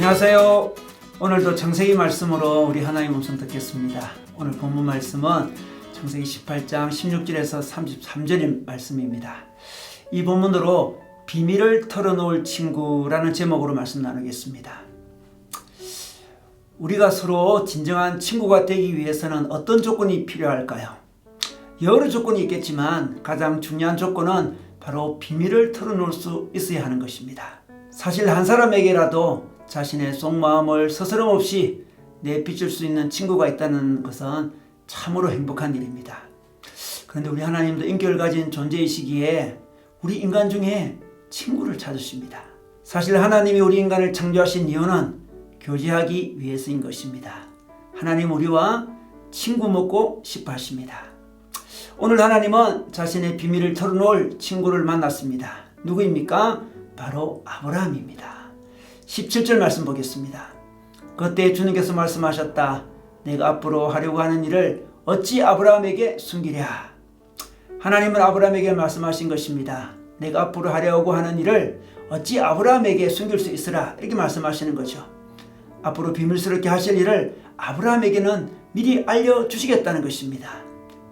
안녕하세요. 오늘도 창세기 말씀으로 우리 하나님 음성 듣겠습니다. 오늘 본문 말씀은 창세기 18장 16절에서 33절인 말씀입니다. 이 본문으로 비밀을 털어놓을 친구라는 제목으로 말씀 나누겠습니다. 우리가 서로 진정한 친구가 되기 위해서는 어떤 조건이 필요할까요? 여러 조건이 있겠지만 가장 중요한 조건은 바로 비밀을 털어놓을 수 있어야 하는 것입니다. 사실 한 사람에게라도 자신의 속마음을 스스럼 없이 내비칠 수 있는 친구가 있다는 것은 참으로 행복한 일입니다. 그런데 우리 하나님도 인격을 가진 존재이시기에 우리 인간 중에 친구를 찾으십니다. 사실 하나님이 우리 인간을 창조하신 이유는 교제하기 위해서인 것입니다. 하나님 우리와 친구 맺고 싶어 하십니다. 오늘 하나님은 자신의 비밀을 털어놓을 친구를 만났습니다. 누구입니까? 바로 아브라함입니다. 17절 말씀 보겠습니다. 그때 주님께서 말씀하셨다. 내가 앞으로 하려고 하는 일을 어찌 아브라함에게 숨기랴. 하나님은 아브라함에게 말씀하신 것입니다. 내가 앞으로 하려고 하는 일을 어찌 아브라함에게 숨길 수 있으라. 이렇게 말씀하시는 거죠. 앞으로 비밀스럽게 하실 일을 아브라함에게는 미리 알려주시겠다는 것입니다.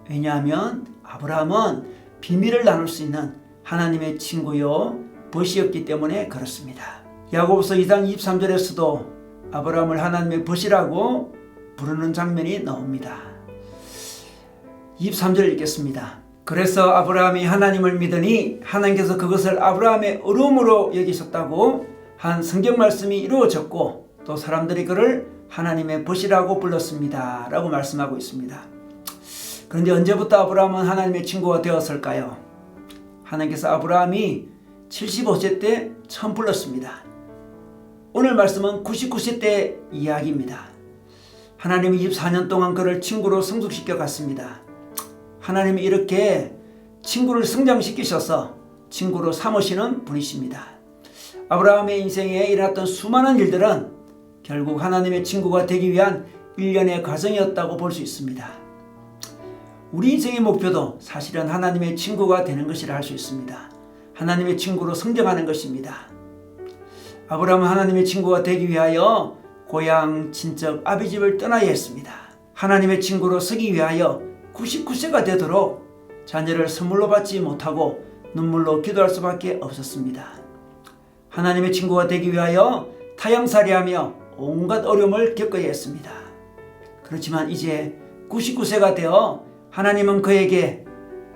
왜냐하면 아브라함은 비밀을 나눌 수 있는 하나님의 친구요 벗이었기 때문에 그렇습니다. 야고보서 2장 23절에서도 아브라함을 하나님의 벗이라고 부르는 장면이 나옵니다. 23절 읽겠습니다. 그래서 아브라함이 하나님을 믿으니 하나님께서 그것을 아브라함의 어려움으로 여기셨다고 한 성경 말씀이 이루어졌고 또 사람들이 그를 하나님의 벗이라고 불렀습니다 라고 말씀하고 있습니다. 그런데 언제부터 아브라함은 하나님의 친구가 되었을까요? 하나님께서 아브라함이 75세 때 처음 불렀습니다. 오늘 말씀은 99세 때 이야기입니다. 하나님이 24년 동안 그를 친구로 성숙시켜 갔습니다. 하나님이 이렇게 친구를 성장시키셔서 친구로 삼으시는 분이십니다. 아브라함의 인생에 일어났던 수많은 일들은 결국 하나님의 친구가 되기 위한 일련의 과정이었다고 볼 수 있습니다. 우리 인생의 목표도 사실은 하나님의 친구가 되는 것이라 할 수 있습니다. 하나님의 친구로 성장하는 것입니다. 아브라함은 하나님의 친구가 되기 위하여 고향 친척 아비집을 떠나야 했습니다. 하나님의 친구로 서기 위하여 99세가 되도록 자녀를 선물로 받지 못하고 눈물로 기도할 수밖에 없었습니다. 하나님의 친구가 되기 위하여 타향살이하며 온갖 어려움을 겪어야 했습니다. 그렇지만 이제 99세가 되어 하나님은 그에게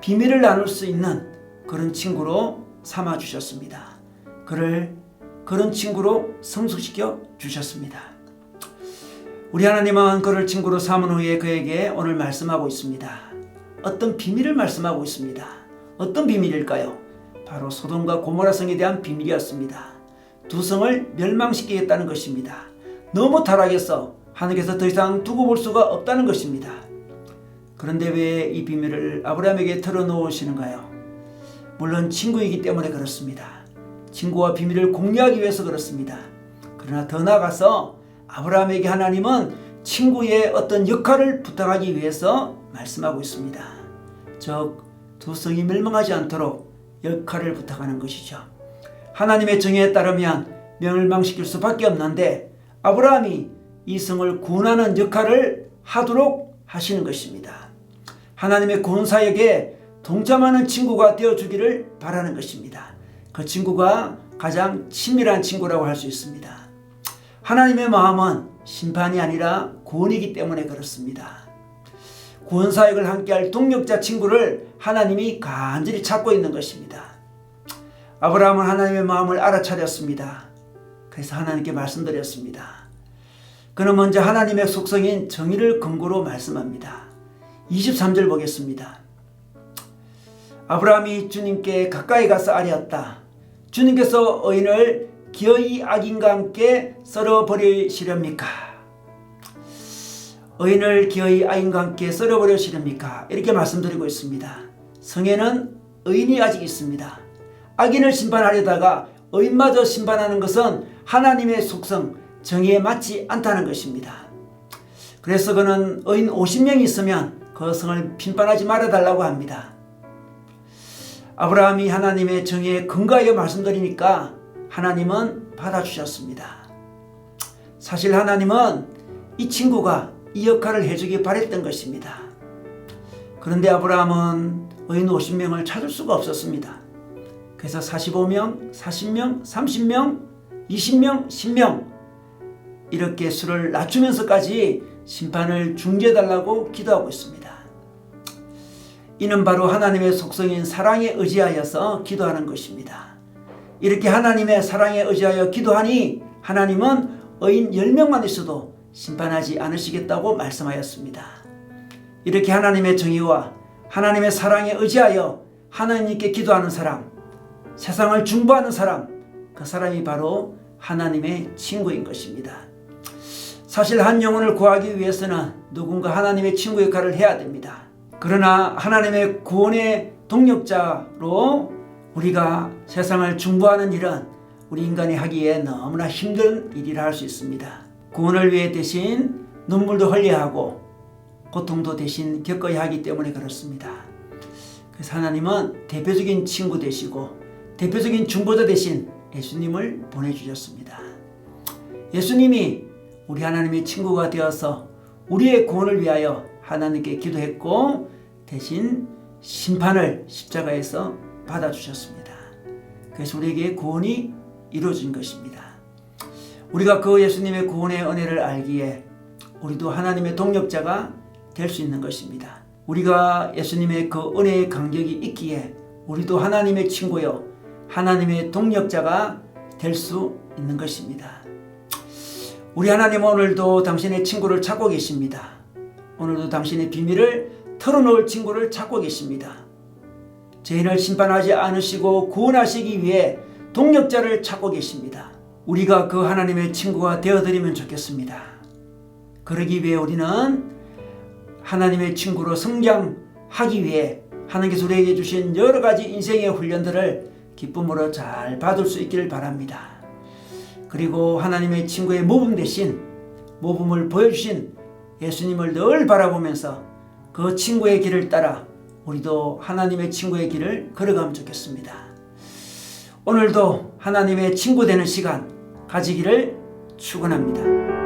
비밀을 나눌 수 있는 그런 친구로 삼아주셨습니다. 그런 친구로 성숙시켜 주셨습니다. 우리 하나님은 그를 친구로 삼은 후에 그에게 오늘 말씀하고 있습니다. 어떤 비밀을 말씀하고 있습니다. 어떤 비밀일까요? 바로 소돔과 고모라 성에 대한 비밀이었습니다. 두 성을 멸망시키겠다는 것입니다. 너무 타락해서 하나님께서 더 이상 두고 볼 수가 없다는 것입니다. 그런데 왜 이 비밀을 아브라함에게 털어놓으시는가요? 물론 친구이기 때문에 그렇습니다. 친구와 비밀을 공유하기 위해서 그렇습니다. 그러나 더 나아가서 아브라함에게 하나님은 친구의 어떤 역할을 부탁하기 위해서 말씀하고 있습니다. 즉 두 성이 멸망하지 않도록 역할을 부탁하는 것이죠. 하나님의 정의에 따르면 멸망시킬 수밖에 없는데 아브라함이 이 성을 구원하는 역할을 하도록 하시는 것입니다. 하나님의 구원사역에 동참하는 친구가 되어주기를 바라는 것입니다. 그 친구가 가장 친밀한 친구라고 할 수 있습니다. 하나님의 마음은 심판이 아니라 구원이기 때문에 그렇습니다. 구원사역을 함께할 동력자 친구를 하나님이 간절히 찾고 있는 것입니다. 아브라함은 하나님의 마음을 알아차렸습니다. 그래서 하나님께 말씀드렸습니다. 그는 먼저 하나님의 속성인 정의를 근거로 말씀합니다. 23절 보겠습니다. 아브라함이 주님께 가까이 가서 아뢰었다. 주님께서 의인을 기어이 악인과 함께 썰어버리시렵니까? 의인을 기어이 악인과 함께 썰어버리시렵니까? 이렇게 말씀드리고 있습니다. 성에는 의인이 아직 있습니다. 악인을 심판하려다가 의인마저 심판하는 것은 하나님의 속성, 정의에 맞지 않다는 것입니다. 그래서 그는 의인 50명이 있으면 그 성을 심판하지 말아달라고 합니다. 아브라함이 하나님의 정의에 근거하여 말씀드리니까 하나님은 받아주셨습니다. 사실 하나님은 이 친구가 이 역할을 해주기 바랬던 것입니다. 그런데 아브라함은 의인 50명을 찾을 수가 없었습니다. 그래서 45명, 40명, 30명, 20명, 10명 이렇게 수를 낮추면서까지 심판을 중지해달라고 기도하고 있습니다. 이는 바로 하나님의 속성인 사랑에 의지하여서 기도하는 것입니다. 이렇게 하나님의 사랑에 의지하여 기도하니 하나님은 의인 10명만 있어도 심판하지 않으시겠다고 말씀하였습니다. 이렇게 하나님의 정의와 하나님의 사랑에 의지하여 하나님께 기도하는 사람, 세상을 중보하는 사람, 그 사람이 바로 하나님의 친구인 것입니다. 사실 한 영혼을 구하기 위해서는 누군가 하나님의 친구 역할을 해야 됩니다. 그러나 하나님의 구원의 동력자로 우리가 세상을 중보하는 일은 우리 인간이 하기에 너무나 힘든 일이라 할 수 있습니다. 구원을 위해 대신 눈물도 흘려야 하고 고통도 대신 겪어야 하기 때문에 그렇습니다. 그래서 하나님은 대표적인 친구 되시고 대표적인 중보자 대신 예수님을 보내주셨습니다. 예수님이 우리 하나님의 친구가 되어서 우리의 구원을 위하여 하나님께 기도했고 대신 심판을 십자가에서 받아주셨습니다. 그래서 우리에게 구원이 이루어진 것입니다. 우리가 그 예수님의 구원의 은혜를 알기에 우리도 하나님의 동력자가 될 수 있는 것입니다. 우리가 예수님의 그 은혜의 간격이 있기에 우리도 하나님의 친구요 하나님의 동력자가 될 수 있는 것입니다. 우리 하나님은 오늘도 당신의 친구를 찾고 계십니다. 오늘도 당신의 비밀을 털어놓을 친구를 찾고 계십니다. 죄인을 심판하지 않으시고 구원하시기 위해 동력자를 찾고 계십니다. 우리가 그 하나님의 친구가 되어드리면 좋겠습니다. 그러기 위해 우리는 하나님의 친구로 성장하기 위해 하나님께서 우리에게 주신 여러 가지 인생의 훈련들을 기쁨으로 잘 받을 수 있기를 바랍니다. 그리고 하나님의 친구의 모범 대신 모범을 보여주신 예수님을 늘 바라보면서 그 친구의 길을 따라 우리도 하나님의 친구의 길을 걸어가면 좋겠습니다. 오늘도 하나님의 친구 되는 시간 가지기를 축원합니다.